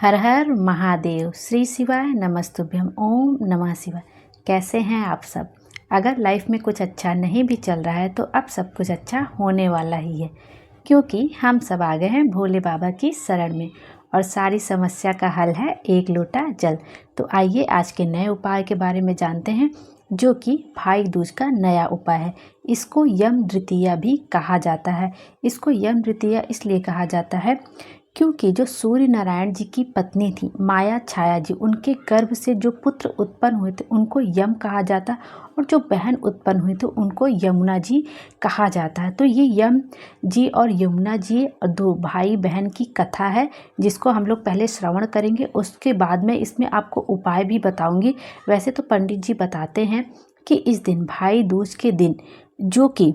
हर हर महादेव। श्री शिवाय नमस्तुभ्यम। ओम नमः शिवाय। कैसे हैं आप सब? अगर लाइफ में कुछ अच्छा नहीं भी चल रहा है तो अब सब कुछ अच्छा होने वाला ही है, क्योंकि हम सब आ गए हैं भोले बाबा की शरण में और सारी समस्या का हल है एक लोटा जल। तो आइए आज के नए उपाय के बारे में जानते हैं, जो कि भाई दूज का नया उपाय है। इसको यम द्वितीया भी कहा जाता है। इसको यम द्वितीया इसलिए कहा जाता है क्योंकि जो सूर्य नारायण जी की पत्नी थी माया छाया जी, उनके गर्भ से जो पुत्र उत्पन्न हुए थे उनको यम कहा जाता, और जो बहन उत्पन्न हुई थी उनको यमुना जी कहा जाता है। तो ये यम जी और यमुना जी दो भाई बहन की कथा है, जिसको हम लोग पहले श्रवण करेंगे, उसके बाद में इसमें आपको उपाय भी बताऊंगी। वैसे तो पंडित जी बताते हैं कि इस दिन भाई दूज के दिन, जो कि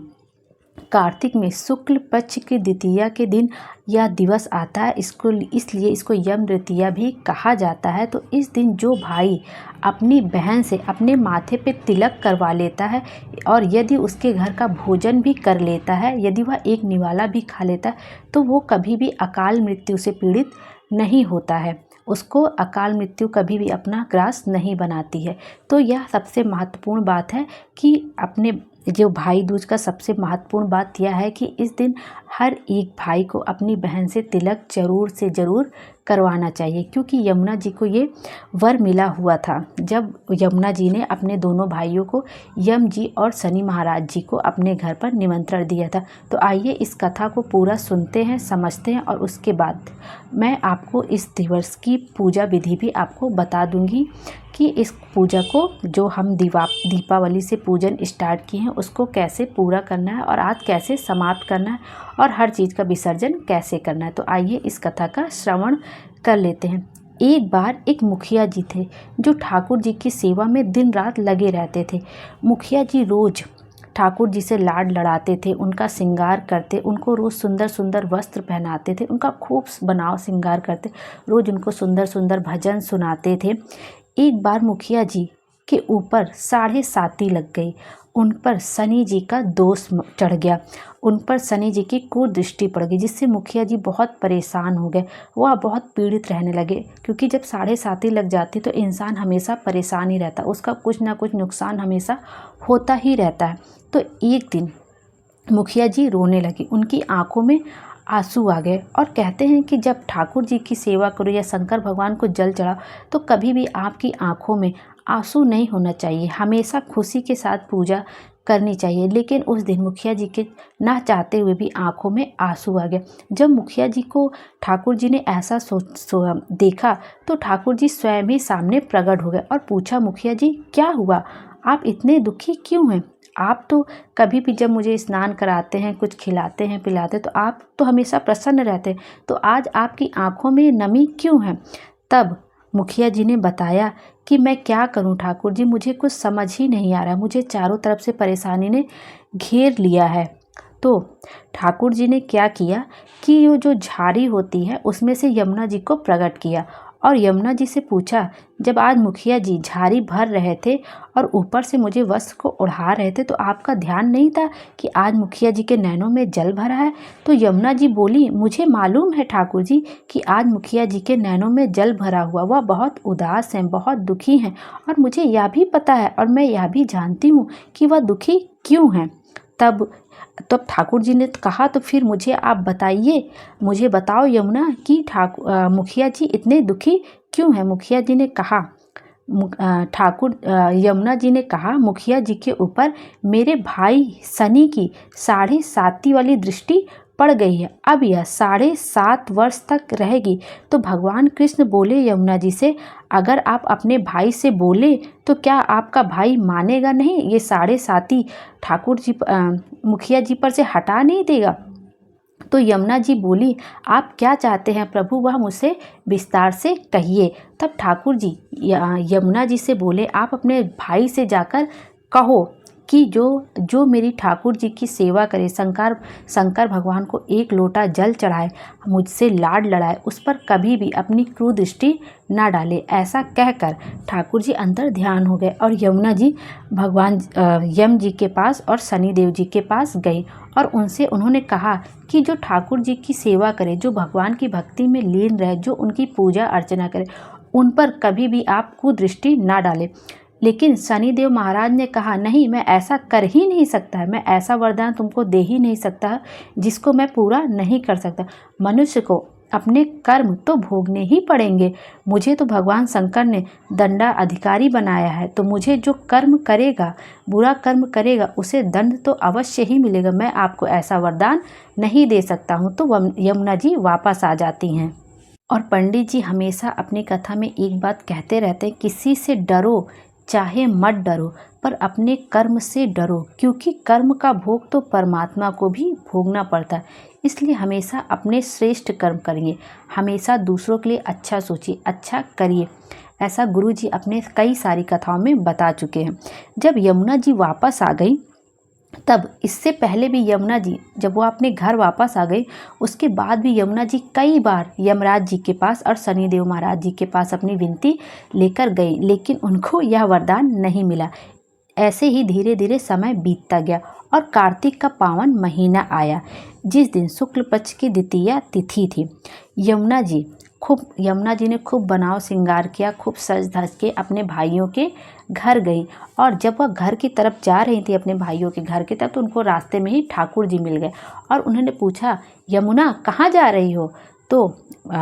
कार्तिक में शुक्ल पक्ष की द्वितीया के दिन यह दिवस आता है, इसलिए इसको यम द्वितीया भी कहा जाता है। तो इस दिन जो भाई अपनी बहन से अपने माथे पे तिलक करवा लेता है और यदि उसके घर का भोजन भी कर लेता है, यदि वह एक निवाला भी खा लेता है, तो वो कभी भी अकाल मृत्यु से पीड़ित नहीं होता है। उसको अकाल मृत्यु कभी भी अपना ग्रास नहीं बनाती है। तो यह सबसे महत्वपूर्ण बात है कि अपने जो भाई दूज का सबसे महत्वपूर्ण बात यह है कि इस दिन हर एक भाई को अपनी बहन से तिलक जरूर से ज़रूर करवाना चाहिए, क्योंकि यमुना जी को ये वर मिला हुआ था जब यमुना जी ने अपने दोनों भाइयों को, यम जी और शनि महाराज जी को, अपने घर पर निमंत्रण दिया था। तो आइए इस कथा को पूरा सुनते हैं, समझते हैं, और उसके बाद मैं आपको इस दिवस की पूजा विधि भी आपको बता दूंगी कि इस पूजा को जो हम दीपावली से पूजन स्टार्ट किए हैं उसको कैसे पूरा करना है और आज कैसे समाप्त करना है और हर चीज़ का विसर्जन कैसे करना है। तो आइए इस कथा का श्रवण कर लेते हैं। एक बार एक मुखिया जी थे जो ठाकुर जी की सेवा में दिन रात लगे रहते थे। मुखिया जी रोज ठाकुर जी से लाड लड़ाते थे, उनका श्रृंगार करते, उनको रोज़ सुंदर सुंदर वस्त्र पहनाते थे, उनका खूब बनाव श्रृंगार करते, रोज़ उनको सुंदर सुंदर भजन सुनाते थे। एक बार मुखिया जी के ऊपर 7.5 लग गई। उन पर शनि जी का दोष चढ़ गया, उन पर शनि जी की कुदृष्टि पड़ गई, जिससे मुखिया जी बहुत परेशान हो गए। वह बहुत पीड़ित रहने लगे, क्योंकि जब 7.5 लग जाती तो इंसान हमेशा परेशान ही रहता, उसका कुछ ना कुछ नुकसान हमेशा होता ही रहता है। तो एक दिन मुखिया जी रोने लगी, उनकी आंखों में आंसू आ गए, और कहते हैं कि जब ठाकुर जी की सेवा करो या शंकर भगवान को जल चढ़ाओ तो कभी भी आपकी आंखों में आंसू नहीं होना चाहिए, हमेशा खुशी के साथ पूजा करनी चाहिए। लेकिन उस दिन मुखिया जी के ना चाहते हुए भी आंखों में आंसू आ गए। जब मुखिया जी को ठाकुर जी ने ऐसा देखा तो ठाकुर जी स्वयं ही सामने प्रकट हो गए और पूछा, मुखिया जी क्या हुआ, आप इतने दुखी क्यों हैं? आप तो कभी भी जब मुझे स्नान कराते हैं, कुछ खिलाते हैं पिलाते, तो आप तो हमेशा प्रसन्न रहते हैं, तो आज आपकी आंखों में नमी क्यों है? तब मुखिया जी ने बताया कि मैं क्या करूं ठाकुर जी, मुझे कुछ समझ ही नहीं आ रहा, मुझे चारों तरफ से परेशानी ने घेर लिया है। तो ठाकुर जी ने क्या किया कि ये जो झाड़ी होती है उसमें से यमुना जी को प्रकट किया और यमुना जी से पूछा, जब आज मुखिया जी झाड़ी भर रहे थे और ऊपर से मुझे वस्त्र को उड़ा रहे थे, तो आपका ध्यान नहीं था कि आज मुखिया जी के नैनों में जल भरा है? तो यमुना जी बोली, मुझे मालूम है ठाकुर जी कि आज मुखिया जी के नैनों में जल भरा हुआ, वह बहुत उदास हैं, बहुत दुखी हैं, और मुझे यह भी पता है और मैं यह भी जानती हूँ कि वह दुखी क्यों हैं। तब ठाकुर जी ने कहा, तो फिर मुझे आप बताइए, मुझे बताओ यमुना कि मुखिया जी इतने दुखी क्यों हैं? मुखिया जी ने कहा, यमुना जी ने कहा, मुखिया जी के ऊपर मेरे भाई शनि की 7.5 वाली दृष्टि पड़ गई है। अब यह 7.5 वर्ष तक रहेगी। तो भगवान कृष्ण बोले यमुना जी से, अगर आप अपने भाई से बोले तो क्या आपका भाई मानेगा नहीं? ये 7.5 ठाकुर जी मुखिया जी पर से हटा नहीं देगा? तो यमुना जी बोली, आप क्या चाहते हैं प्रभु, वह मुझसे विस्तार से कहिए। तब ठाकुर जी यमुना जी से बोले, आप अपने भाई से जाकर कहो कि जो जो मेरी ठाकुर जी की सेवा करे, शंकर भगवान को एक लोटा जल चढ़ाए, मुझसे लाड लड़ाए, उस पर कभी भी अपनी क्रूर दृष्टि ना डाले। ऐसा कहकर ठाकुर जी अंतर ध्यान हो गए और यमुना जी भगवान यम जी के पास और शनिदेव जी के पास गई और उनसे उन्होंने कहा कि जो ठाकुर जी की सेवा करे, जो भगवान की भक्ति में लीन रहे, जो उनकी पूजा अर्चना करे, उन पर कभी भी आप कुदृष्टि ना डालें। लेकिन शनिदेव महाराज ने कहा, नहीं, मैं ऐसा कर ही नहीं सकता है, मैं ऐसा वरदान तुमको दे ही नहीं सकता जिसको मैं पूरा नहीं कर सकता। मनुष्य को अपने कर्म तो भोगने ही पड़ेंगे। मुझे तो भगवान शंकर ने दंडा अधिकारी बनाया है, तो मुझे जो कर्म करेगा, बुरा कर्म करेगा, उसे दंड तो अवश्य ही मिलेगा। मैं आपको ऐसा वरदान नहीं दे सकता हूँ। तो यमुना जी वापस आ जाती हैं। और पंडित जी हमेशा अपनी कथा में एक बात कहते रहते हैं, किसी से डरो चाहे मत डरो, पर अपने कर्म से डरो, क्योंकि कर्म का भोग तो परमात्मा को भी भोगना पड़ता है। इसलिए हमेशा अपने श्रेष्ठ कर्म करिए, हमेशा दूसरों के लिए अच्छा सोचिए, अच्छा करिए। ऐसा गुरु जी अपने कई सारी कथाओं में बता चुके हैं। जब यमुना जी वापस आ गई, तब इससे पहले भी यमुना जी जब वो अपने घर वापस आ गई, उसके बाद भी यमुना जी कई बार यमराज जी के पास और शनिदेव महाराज जी के पास अपनी विनती लेकर गई, लेकिन उनको यह वरदान नहीं मिला। ऐसे ही धीरे धीरे समय बीतता गया और कार्तिक का पावन महीना आया, जिस दिन शुक्ल पक्ष की द्वितीया तिथि थी। यमुना जी ने खूब बनाव श्रृंगार किया, खूब सज धज के अपने भाइयों के घर गई। और जब वह घर की तरफ जा रही थी, अपने भाइयों के घर की तरफ, तो उनको रास्ते में ही ठाकुर जी मिल गए और उन्होंने पूछा, यमुना कहाँ जा रही हो? तो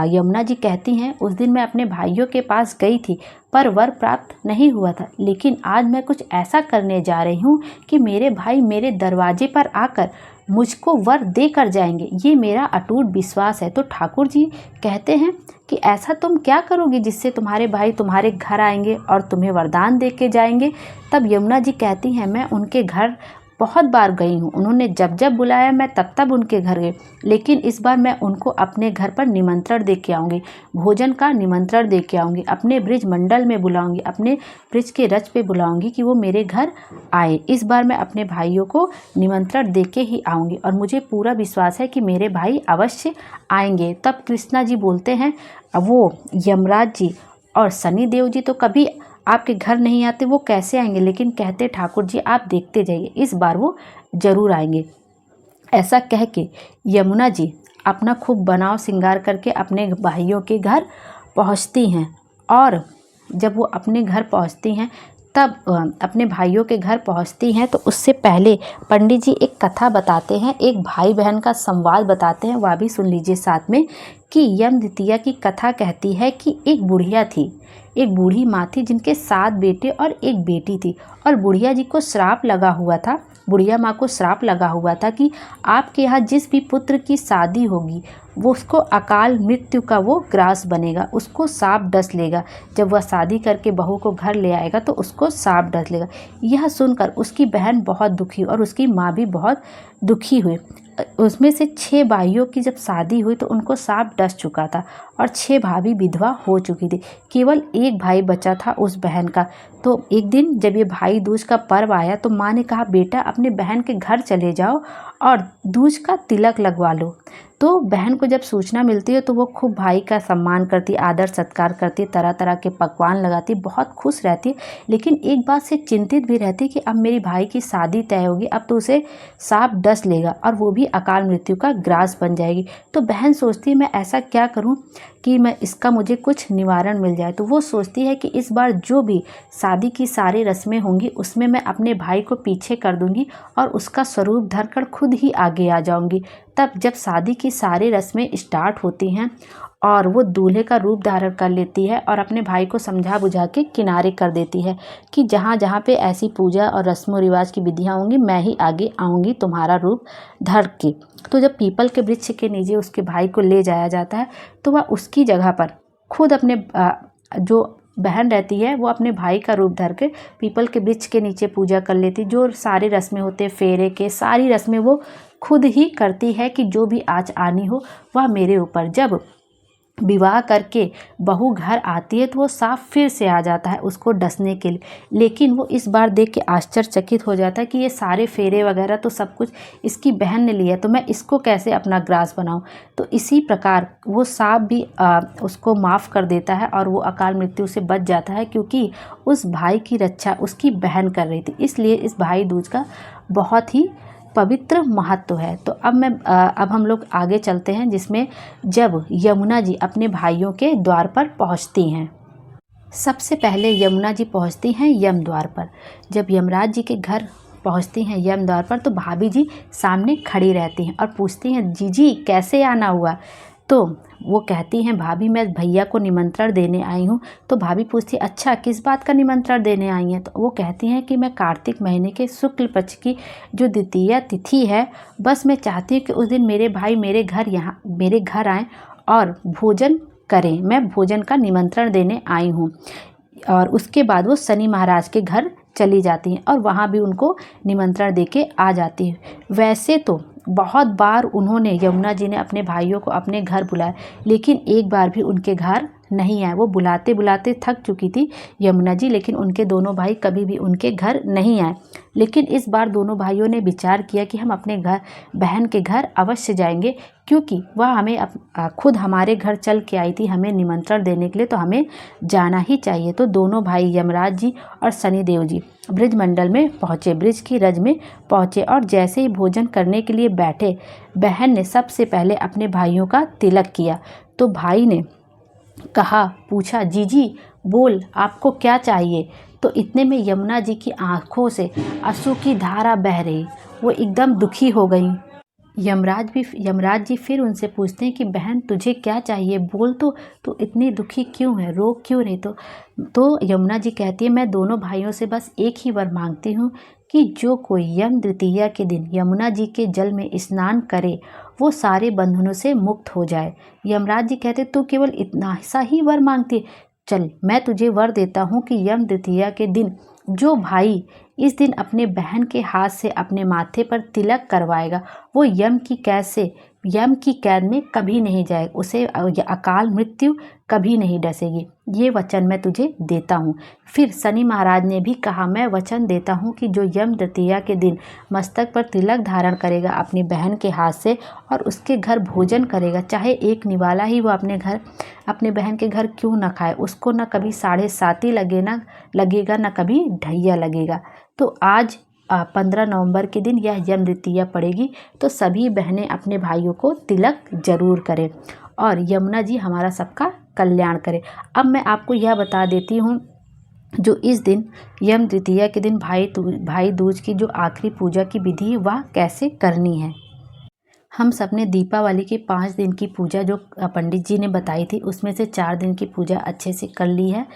यमुना जी कहती हैं, उस दिन मैं अपने भाइयों के पास गई थी, पर वर प्राप्त नहीं हुआ था, लेकिन आज मैं कुछ ऐसा करने जा रही हूँ कि मेरे भाई मेरे दरवाजे पर आकर मुझको वर दे कर जाएंगे। ये मेरा अटूट विश्वास है। तो ठाकुर जी कहते हैं कि ऐसा तुम क्या करोगी जिससे तुम्हारे भाई तुम्हारे घर आएंगे और तुम्हें वरदान दे के जाएंगे? तब यमुना जी कहती हैं, मैं उनके घर बहुत बार गई हूँ, उन्होंने जब जब बुलाया मैं तब तब उनके घर गई, लेकिन इस बार मैं उनको अपने घर पर निमंत्रण दे के आऊँगी, भोजन का निमंत्रण दे के आऊँगी, अपने ब्रिज मंडल में बुलाऊँगी, अपने ब्रिज के रथ पे बुलाऊँगी कि वो मेरे घर आए। इस बार मैं अपने भाइयों को निमंत्रण दे के ही आऊँगी और मुझे पूरा विश्वास है कि मेरे भाई अवश्य आएंगे। तब कृष्णा जी बोलते हैं, वो यमराज जी और शनिदेव जी तो कभी आपके घर नहीं आते, वो कैसे आएंगे? लेकिन कहते ठाकुर जी आप देखते जाइए, इस बार वो जरूर आएंगे। ऐसा कह के यमुना जी अपना खूब बनाव श्रृंगार करके अपने भाइयों के घर पहुंचती हैं। और जब वो अपने घर पहुंचती हैं, तब अपने भाइयों के घर पहुंचती हैं तो उससे पहले पंडित जी एक कथा बताते हैं, एक भाई बहन का संवाद बताते हैं, वह भी सुन लीजिए साथ में। कि यम द्वितीया की कथा कहती है कि एक बुढ़िया थी, एक बूढ़ी माँ थी जिनके 7 बेटे और एक बेटी थी। और बुढ़िया जी को श्राप लगा हुआ था, बुढ़िया माँ को श्राप लगा हुआ था कि आपके यहाँ जिस भी पुत्र की शादी होगी वो उसको अकाल मृत्यु का वो ग्रास बनेगा, उसको सांप डस लेगा। जब वह शादी करके बहू को घर ले आएगा तो उसको सांप डस लेगा। यह सुनकर उसकी बहन बहुत दुखी और उसकी माँ भी बहुत दुखी हुई। उसमें से 6 भाइयों की जब शादी हुई तो उनको सांप डस चुका था और 6 भाभी विधवा हो चुकी थी, केवल एक भाई बचा था उस बहन का। तो एक दिन जब ये भाई दूज का पर्व आया तो माँ ने कहा, बेटा अपने बहन के घर चले जाओ और दूज का तिलक लगवा लो। तो बहन को जब सूचना मिलती है तो वो खूब भाई का सम्मान करती, आदर सत्कार करती, तरह तरह के पकवान लगाती, बहुत खुश रहती। लेकिन एक बात से चिंतित भी रहती कि अब मेरी भाई की शादी तय होगी, अब तो उसे सांप डस लेगा और वो भी अकाल मृत्यु का ग्रास बन जाएगी। तो बहन सोचती है मैं ऐसा क्या करूं कि मैं इसका मुझे कुछ निवारण मिल जाए। तो वो सोचती है कि इस बार जो भी शादी की सारी रस्में होंगी उसमें मैं अपने भाई को पीछे कर दूंगी और उसका स्वरूप धरकर खुद ही आगे आ जाऊंगी। तब जब शादी की सारी रस्में स्टार्ट होती हैं और वो दूल्हे का रूप धारण कर लेती है और अपने भाई को समझा बुझा के किनारे कर देती है कि जहाँ जहाँ पे ऐसी पूजा और रस्मों रिवाज की विधियाँ होंगी मैं ही आगे आऊँगी तुम्हारा रूप धर के। तो जब पीपल के वृक्ष के नीचे उसके भाई को ले जाया जाता है तो वह उसकी जगह पर खुद अपने जो बहन रहती है वो अपने भाई का रूप धर के पीपल के वृक्ष के नीचे पूजा कर लेती। जो सारी रस्में होते हैं फेरे के, सारी रस्में वो खुद ही करती है कि जो भी आज आनी हो वह मेरे ऊपर। जब विवाह करके बहू घर आती है तो वो सांप फिर से आ जाता है उसको डसने के लिए, लेकिन वो इस बार देख के आश्चर्यचकित हो जाता है कि ये सारे फेरे वगैरह तो सब कुछ इसकी बहन ने लिया, तो मैं इसको कैसे अपना ग्रास बनाऊं। तो इसी प्रकार वो सांप भी उसको माफ़ कर देता है और वो अकाल मृत्यु से बच जाता है, क्योंकि उस भाई की रक्षा उसकी बहन कर रही थी। इसलिए इस भाई दूज का बहुत ही पवित्र महत्व है। तो अब हम लोग आगे चलते हैं, जिसमें जब यमुना जी अपने भाइयों के द्वार पर पहुंचती हैं। सबसे पहले यमुना जी पहुंचती हैं यम द्वार पर। जब यमराज जी के घर पहुंचती हैं यम द्वार पर तो भाभी जी सामने खड़ी रहती हैं और पूछती हैं, जीजी कैसे आना हुआ। तो वो कहती हैं, भाभी मैं भैया को निमंत्रण देने आई हूँ। तो भाभी पूछती, अच्छा किस बात का निमंत्रण देने आई हैं। तो वो कहती हैं कि मैं कार्तिक महीने के शुक्ल पक्ष की जो द्वितीया तिथि है, बस मैं चाहती हूँ कि उस दिन मेरे भाई मेरे घर आएँ और भोजन करें। मैं भोजन का निमंत्रण देने आई हूँ। और उसके बाद वो शनि महाराज के घर चली जाती हैं और वहाँ भी उनको निमंत्रण देके आ जाती हैं। वैसे तो बहुत बार उन्होंने यमुना जी ने अपने भाइयों को अपने घर बुलाया, लेकिन एक बार भी उनके घर नहीं आए। वो बुलाते बुलाते थक चुकी थी यमुना जी, लेकिन उनके दोनों भाई कभी भी उनके घर नहीं आए। लेकिन इस बार दोनों भाइयों ने विचार किया कि हम अपने घर बहन के घर अवश्य जाएंगे, क्योंकि वह हमें खुद हमारे घर चल के आई थी हमें निमंत्रण देने के लिए, तो हमें जाना ही चाहिए। तो दोनों भाई यमराज जी और शनिदेव जी ब्रिज मंडल में पहुँचे, ब्रिज की रज में पहुँचे और जैसे ही भोजन करने के लिए बैठे, बहन ने सबसे पहले अपने भाइयों का तिलक किया। तो भाई ने पूछा, जीजी बोल आपको क्या चाहिए। तो इतने में यमुना जी की आंखों से आंसू की धारा बह रही, वो एकदम दुखी हो गई। यमराज जी फिर उनसे पूछते हैं कि बहन तुझे क्या चाहिए, बोल तो इतनी दुखी क्यों है, रो क्यों रही। तो यमुना जी कहती है, मैं दोनों भाइयों से बस एक ही वर मांगती हूँ कि जो कोई यम द्वितीया के दिन यमुना जी के जल में स्नान करे वो सारे बंधनों से मुक्त हो जाए। यमराज जी कहते, तू केवल इतना सा ही वर मांगती है, चल मैं तुझे वर देता हूँ कि यम द्वितीया के दिन जो भाई इस दिन अपने बहन के हाथ से अपने माथे पर तिलक करवाएगा वो यम की कैद में कभी नहीं जाएगा, उसे अकाल मृत्यु कभी नहीं डसेगी। ये वचन मैं तुझे देता हूँ। फिर शनि महाराज ने भी कहा, मैं वचन देता हूँ कि जो यम द्वितीया के दिन मस्तक पर तिलक धारण करेगा अपनी बहन के हाथ से और उसके घर भोजन करेगा, चाहे एक निवाला ही वो अपने बहन के घर क्यों न खाए, उसको न कभी 7.5 लगेगा न कभी ढैया लगेगा। तो आज 15 नवंबर के दिन यह यम द्वितीया पड़ेगी, तो सभी बहनें अपने भाइयों को तिलक जरूर करें और यमुना जी हमारा सबका कल्याण करें। अब मैं आपको यह बता देती हूँ, जो इस दिन यम द्वितीया के दिन भाई दूज की जो आखिरी पूजा की विधि है वह कैसे करनी है। हम सब ने दीपावली की 5 दिन की पूजा जो पंडित जी ने बताई थी उसमें से 4 दिन की पूजा अच्छे से कर ली है।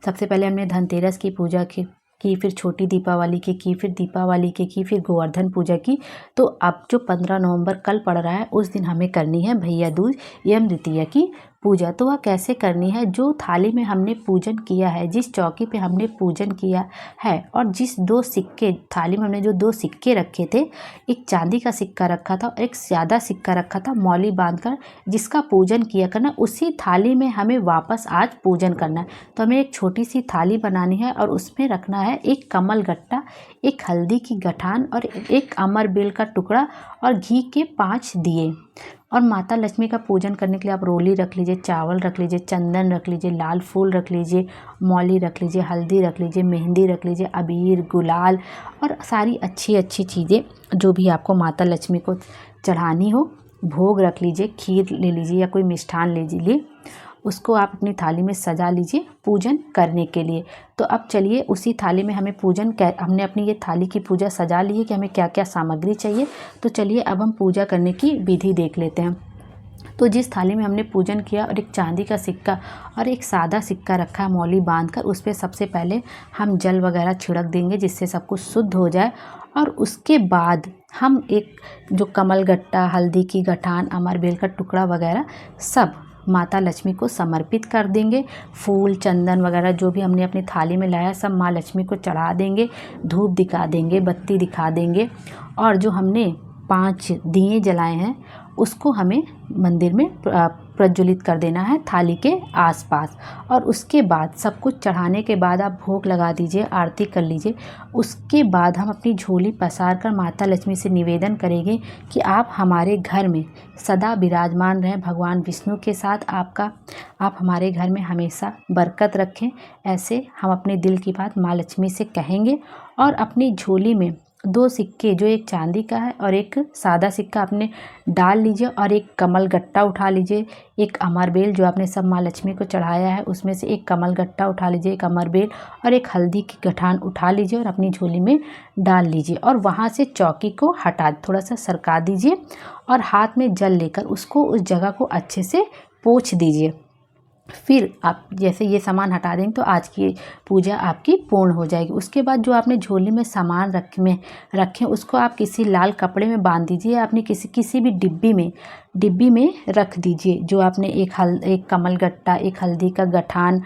सबसे पहले हमने धनतेरस की पूजा की, फिर छोटी दीपावली की, फिर दीपावली की, फिर गोवर्धन पूजा की। तो अब जो 15 नवंबर कल पड़ रहा है उस दिन हमें करनी है भैया दूज यम द्वितीया की पूजा। तो वह कैसे करनी है, जो थाली में हमने पूजन किया है, जिस चौकी पे हमने पूजन किया है और जिस 2 सिक्के थाली में हमने जो 2 सिक्के रखे थे, एक चांदी का सिक्का रखा था और एक सादा सिक्का रखा था मौली बांधकर जिसका पूजन किया करना, उसी थाली में हमें वापस आज पूजन करना है। तो हमें एक छोटी सी थाली बनानी है और उसमें रखना है एक कमल गट्टा, एक हल्दी की गठान और एक अमर बेल का टुकड़ा और घी के 5 दिए। और माता लक्ष्मी का पूजन करने के लिए आप रोली रख लीजिए, चावल रख लीजिए, चंदन रख लीजिए, लाल फूल रख लीजिए, मौली रख लीजिए, हल्दी रख लीजिए, मेहंदी रख लीजिए, अबीर गुलाल और सारी अच्छी अच्छी चीज़ें जो भी आपको माता लक्ष्मी को चढ़ानी हो, भोग रख लीजिए, खीर ले लीजिए या कोई मिष्ठान ले लीजिए, उसको आप अपनी थाली में सजा लीजिए पूजन करने के लिए। तो अब चलिए उसी थाली में हमें हमने अपनी ये थाली की पूजा सजा ली है कि हमें क्या क्या सामग्री चाहिए। तो चलिए अब हम पूजा करने की विधि देख लेते हैं। तो जिस थाली में हमने पूजन किया और एक चांदी का सिक्का और एक सादा सिक्का रखा है मौली बांधकर, उस पर सबसे पहले हम जल वगैरह छिड़क देंगे जिससे सब कुछ शुद्ध हो जाए। और उसके बाद हम एक जो कमल गट्टा, हल्दी की गठान, अमर बेल का टुकड़ा वगैरह सब माता लक्ष्मी को समर्पित कर देंगे। फूल चंदन वगैरह जो भी हमने अपनी थाली में लाया सब माँ लक्ष्मी को चढ़ा देंगे, धूप दिखा देंगे, बत्ती दिखा देंगे और जो हमने 5 दिए जलाए हैं उसको हमें मंदिर में प्रज्वलित कर देना है थाली के आसपास। और उसके बाद सब कुछ चढ़ाने के बाद आप भोग लगा दीजिए, आरती कर लीजिए। उसके बाद हम अपनी झोली पसार कर माता लक्ष्मी से निवेदन करेंगे कि आप हमारे घर में सदा विराजमान रहें भगवान विष्णु के साथ। आप हमारे घर में हमेशा बरकत रखें। ऐसे हम अपने दिल की बात माँ लक्ष्मी से कहेंगे। और अपनी झोली में 2 सिक्के, जो एक चांदी का है और एक सादा सिक्का, आपने डाल लीजिए। और एक कमल गट्टा उठा लीजिए, एक अमरबेल जो आपने सब माँ लक्ष्मी को चढ़ाया है उसमें से एक कमल गट्टा उठा लीजिए, एक अमरबेल और एक हल्दी की गठान उठा लीजिए और अपनी झोली में डाल लीजिए। और वहाँ से चौकी को हटा थोड़ा सा सरका दीजिए और हाथ में जल लेकर उसको उस जगह को अच्छे से पोंछ दीजिए। फिर आप जैसे ये सामान हटा देंगे तो आज की पूजा आपकी पूर्ण हो जाएगी। उसके बाद जो आपने झोली में सामान रखें उसको आप किसी लाल कपड़े में बांध दीजिए। आपने किसी भी डिब्बी में रख दीजिए। जो आपने एक कमल गट्टा, एक हल्दी का गठान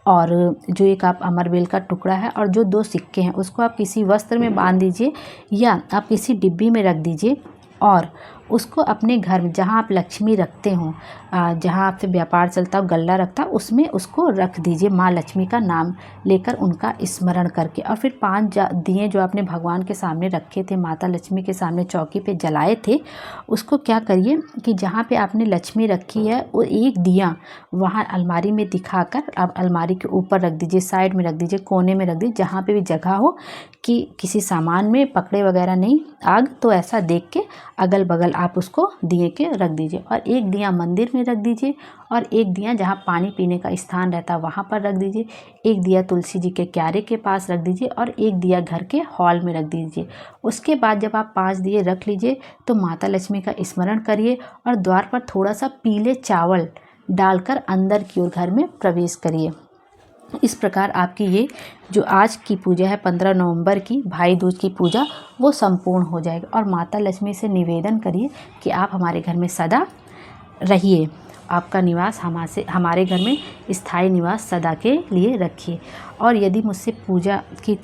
और जो एक आप अमरबेल का टुकड़ा है और जो 2 सिक्के हैं उसको आप किसी वस्त्र में बांध दीजिए या आप किसी डिब्बी में रख दीजिए। और उसको अपने घर में जहाँ आप लक्ष्मी रखते हो, जहाँ आपसे व्यापार चलता हो, गल्ला रखता हो, उसमें उसको रख दीजिए माँ लक्ष्मी का नाम लेकर, उनका स्मरण करके। और फिर 5 दिए जो आपने भगवान के सामने रखे थे, माता लक्ष्मी के सामने चौकी पे जलाए थे, उसको क्या करिए कि जहाँ पे आपने लक्ष्मी रखी है वो एक दिया वहाँ अलमारी में दिखाकर आप अलमारी के ऊपर रख दीजिए, साइड में रख दीजिए, कोने में रख दीजिए, जहाँ पे भी जगह हो कि किसी सामान में पकड़े वगैरह नहीं आग, तो ऐसा देख के अगल बगल आप उसको दिए के रख दीजिए। और एक दिया मंदिर में रख दीजिए और एक दिया जहाँ पानी पीने का स्थान रहता है वहाँ पर रख दीजिए। एक दिया तुलसी जी के क्यारे के पास रख दीजिए और एक दिया घर के हॉल में रख दीजिए। उसके बाद जब आप 5 दिए रख लीजिए तो माता लक्ष्मी का स्मरण करिए और द्वार पर थोड़ा सा पीले चावल डालकर अंदर की ओर घर में प्रवेश करिए। इस प्रकार आपकी ये जो आज की पूजा है 15 नवंबर की भाई दूज की पूजा, वो संपूर्ण हो जाएगी। और माता लक्ष्मी से निवेदन करिए कि आप हमारे घर में सदा रहिए, आपका निवास हमारे घर में स्थायी निवास सदा के लिए रखिए। और यदि मुझसे पूजा की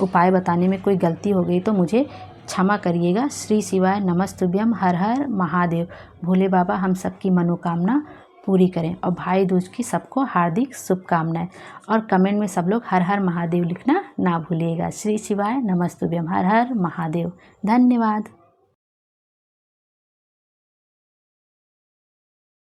उपाय बताने में कोई गलती हो गई तो मुझे क्षमा करिएगा। श्री शिवाय नमस्तुभ्यम। हर हर महादेव। भोले बाबा हम सबकी मनोकामना पूरी करें। और भाई दूज की सबको हार्दिक शुभकामनाएं। और कमेंट में सब लोग हर हर महादेव लिखना ना भूलिएगा। श्री शिवाय नमस्तुभ्यम। हर हर महादेव। धन्यवाद।